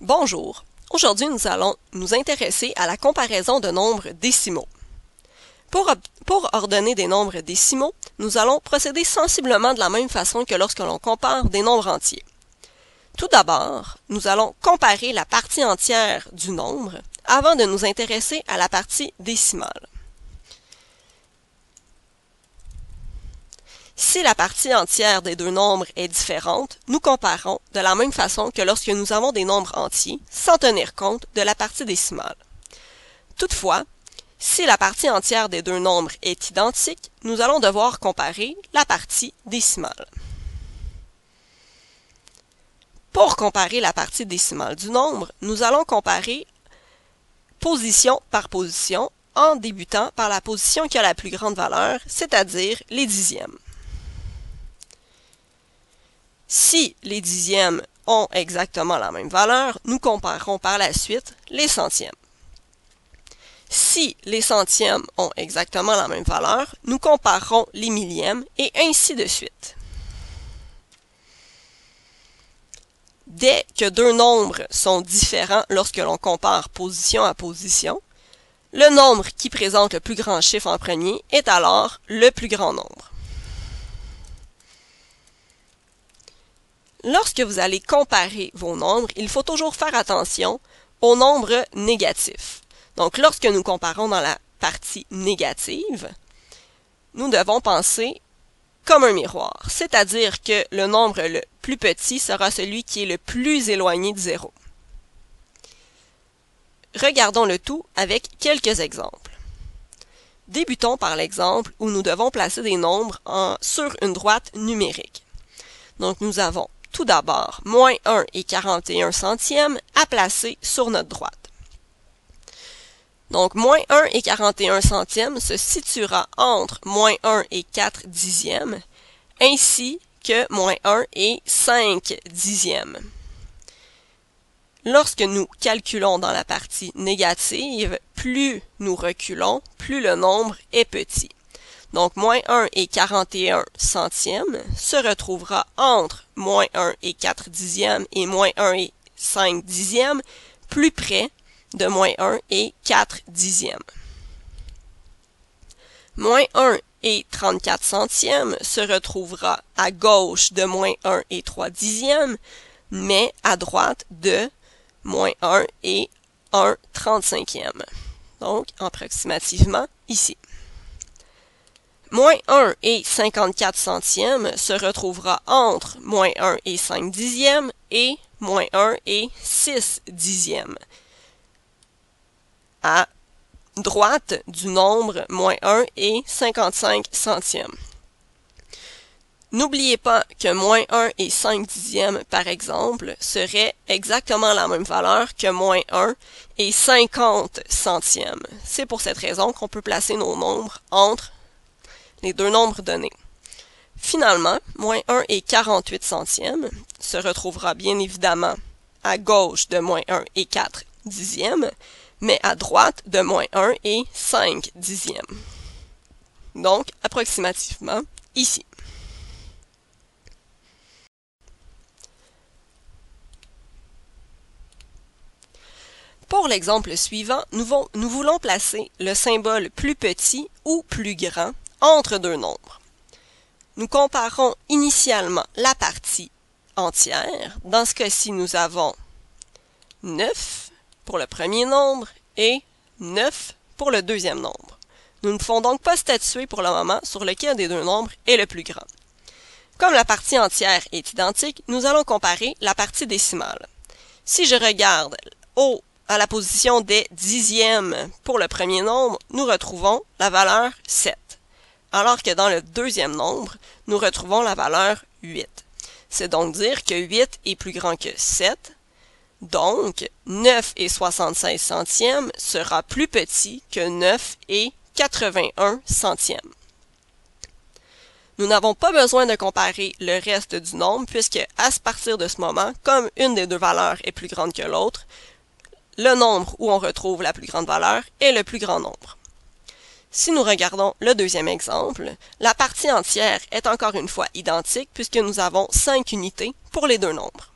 Bonjour, aujourd'hui nous allons nous intéresser à la comparaison de nombres décimaux. Pour ordonner des nombres décimaux, nous allons procéder sensiblement de la même façon que lorsque l'on compare des nombres entiers. Tout d'abord, nous allons comparer la partie entière du nombre avant de nous intéresser à la partie décimale. Si la partie entière des deux nombres est différente, nous comparons de la même façon que lorsque nous avons des nombres entiers, sans tenir compte de la partie décimale. Toutefois, si la partie entière des deux nombres est identique, nous allons devoir comparer la partie décimale. Pour comparer la partie décimale du nombre, nous allons comparer position par position en débutant par la position qui a la plus grande valeur, c'est-à-dire les dixièmes. Si les dixièmes ont exactement la même valeur, nous comparerons par la suite les centièmes. Si les centièmes ont exactement la même valeur, nous comparerons les millièmes et ainsi de suite. Dès que deux nombres sont différents lorsque l'on compare position à position, le nombre qui présente le plus grand chiffre en premier est alors le plus grand nombre. Lorsque vous allez comparer vos nombres, il faut toujours faire attention aux nombres négatifs. Donc, lorsque nous comparons dans la partie négative, nous devons penser comme un miroir, c'est-à-dire que le nombre le plus petit sera celui qui est le plus éloigné de 0. Regardons le tout avec quelques exemples. Débutons par l'exemple où nous devons placer des nombres sur une droite numérique. Donc, nous avons tout d'abord, moins 1 et 41 centièmes à placer sur notre droite. Donc, moins 1 et 41 centièmes se situera entre moins 1 et 4 dixièmes, ainsi que moins 1 et 5 dixièmes. Lorsque nous calculons dans la partie négative, plus nous reculons, plus le nombre est petit. Donc, moins 1 et 41 centièmes se retrouvera entre moins 1 et 4 dixièmes et moins 1 et 5 dixièmes, plus près de moins 1 et 4 dixièmes. Moins 1 et 34 centièmes se retrouvera à gauche de moins 1 et 3 dixièmes, mais à droite de moins 1 et 1 35e. Donc, approximativement ici. Moins 1 et 54 centièmes se retrouvera entre moins 1 et 5 dixièmes et moins 1 et 6 dixièmes. À droite du nombre moins 1 et 55 centièmes. N'oubliez pas que moins 1 et 5 dixièmes, par exemple, seraient exactement la même valeur que moins 1 et 50 centièmes. C'est pour cette raison qu'on peut placer nos nombres entre les deux nombres donnés. Finalement, moins 1 et 48 centièmes se retrouvera bien évidemment à gauche de moins 1 et 4 dixièmes, mais à droite de moins 1 et 5 dixièmes. Donc, approximativement ici. Pour l'exemple suivant, nous voulons placer le symbole plus petit ou plus grand entre deux nombres. Nous comparons initialement la partie entière. Dans ce cas-ci, nous avons 9 pour le premier nombre et 9 pour le deuxième nombre. Nous ne pouvons donc pas statuer pour le moment sur lequel des deux nombres est le plus grand. Comme la partie entière est identique, nous allons comparer la partie décimale. Si je regarde à la position des dixièmes pour le premier nombre, nous retrouvons la valeur 7. Alors que dans le deuxième nombre, nous retrouvons la valeur 8. C'est donc dire que 8 est plus grand que 7. Donc, 9 et 76 centièmes sera plus petit que 9 et 81 centièmes. Nous n'avons pas besoin de comparer le reste du nombre puisque, à partir de ce moment, comme une des deux valeurs est plus grande que l'autre, le nombre où on retrouve la plus grande valeur est le plus grand nombre. Si nous regardons le deuxième exemple, la partie entière est encore une fois identique puisque nous avons 5 unités pour les deux nombres.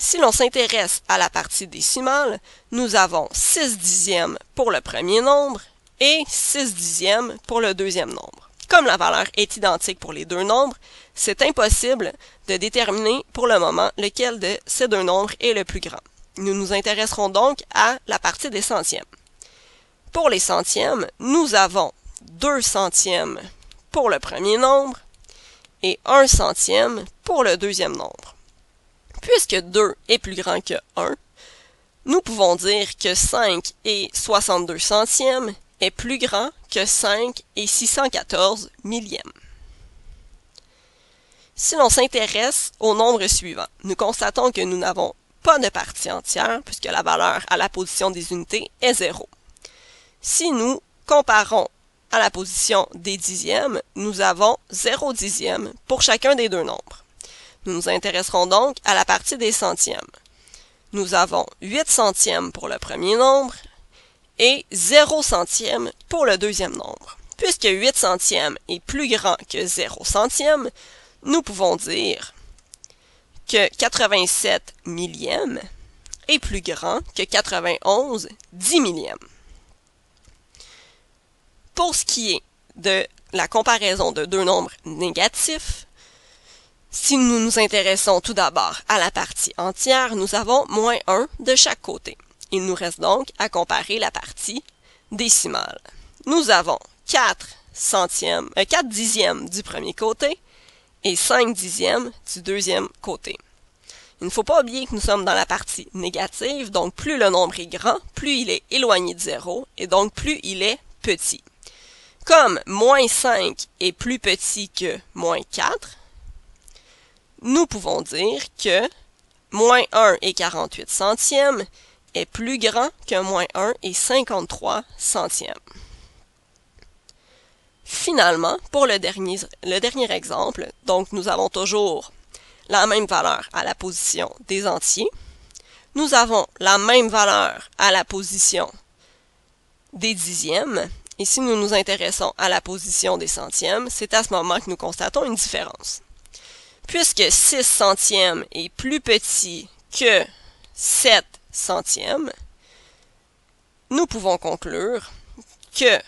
Si l'on s'intéresse à la partie décimale, nous avons 6 dixièmes pour le premier nombre et 6 dixièmes pour le deuxième nombre. Comme la valeur est identique pour les deux nombres, c'est impossible de déterminer pour le moment lequel de ces deux nombres est le plus grand. Nous nous intéresserons donc à la partie des centièmes. Pour les centièmes, nous avons 2 centièmes pour le premier nombre et 1 centième pour le deuxième nombre. Puisque 2 est plus grand que 1, nous pouvons dire que 5 et 62 centièmes est plus grand que 5 et 614 millièmes. Si l'on s'intéresse au nombre suivant, nous constatons que nous n'avons pas de partie entière puisque la valeur à la position des unités est 0. Si nous comparons à la position des dixièmes, nous avons 0 dixième pour chacun des deux nombres. Nous nous intéresserons donc à la partie des centièmes. Nous avons 8 centièmes pour le premier nombre et 0 centième pour le deuxième nombre. Puisque 8 centièmes est plus grand que 0 centième, nous pouvons dire que 87 millièmes est plus grand que 91 10 millièmes. Pour ce qui est de la comparaison de deux nombres négatifs, si nous nous intéressons tout d'abord à la partie entière, nous avons moins 1 de chaque côté. Il nous reste donc à comparer la partie décimale. Nous avons 4 dixièmes du premier côté et 5 dixièmes du deuxième côté. Il ne faut pas oublier que nous sommes dans la partie négative, donc plus le nombre est grand, plus il est éloigné de 0, et donc plus il est petit. Comme moins 5 est plus petit que moins 4, nous pouvons dire que moins 1 et 48 centièmes est plus grand que moins 1 et 53 centièmes. Finalement, pour le dernier exemple, donc nous avons toujours la même valeur à la position des entiers. Nous avons la même valeur à la position des dixièmes. Et si nous nous intéressons à la position des centièmes, c'est à ce moment que nous constatons une différence. Puisque 6 centièmes est plus petit que 7 centièmes, nous pouvons conclure que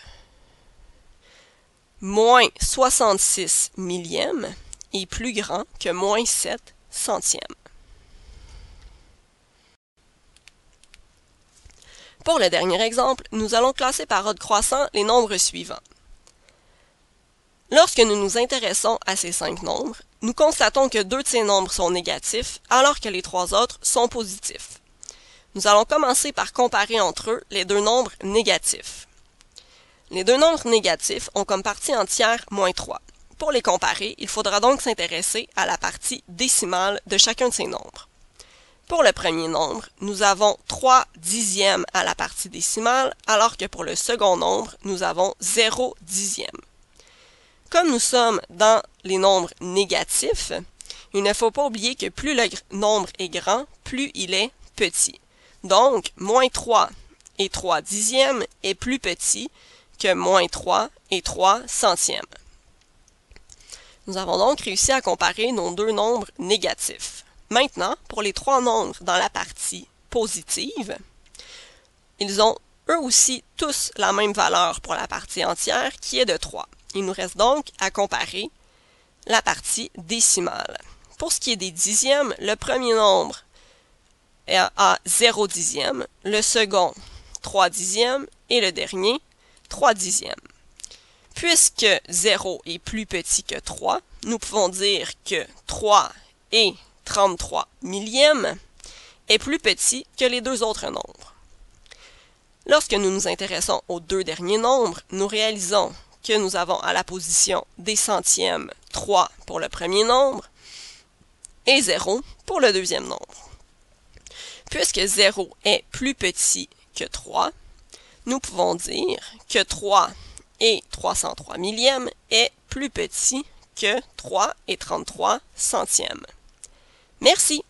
moins 66 millièmes est plus grand que moins 7 centièmes. Pour le dernier exemple, nous allons classer par ordre croissant les nombres suivants. Lorsque nous nous intéressons à ces 5 nombres, nous constatons que 2 de ces nombres sont négatifs, alors que les 3 autres sont positifs. Nous allons commencer par comparer entre eux les deux nombres négatifs. Les deux nombres négatifs ont comme partie entière moins 3. Pour les comparer, il faudra donc s'intéresser à la partie décimale de chacun de ces nombres. Pour le premier nombre, nous avons 3 dixièmes à la partie décimale, alors que pour le second nombre, nous avons 0 dixième. Comme nous sommes dans les nombres négatifs, il ne faut pas oublier que plus le nombre est grand, plus il est petit. Donc, moins 3 et 3 dixièmes est plus petit que moins 3 et 3 centièmes. Nous avons donc réussi à comparer nos deux nombres négatifs. Maintenant, pour les 3 nombres dans la partie positive, ils ont eux aussi tous la même valeur pour la partie entière qui est de 3. Il nous reste donc à comparer la partie décimale. Pour ce qui est des dixièmes, le premier nombre a 0 dixième, le second 3 dixièmes et le dernier 3 dixièmes. Puisque 0 est plus petit que 3, nous pouvons dire que 3 et 33 millièmes est plus petit que les deux autres nombres. Lorsque nous nous intéressons aux deux derniers nombres, nous réalisons que nous avons à la position des centièmes 3 pour le premier nombre et 0 pour le deuxième nombre. Puisque 0 est plus petit que 3, nous pouvons dire que 3 et 303 millièmes est plus petit que 3 et 33 centièmes. Merci.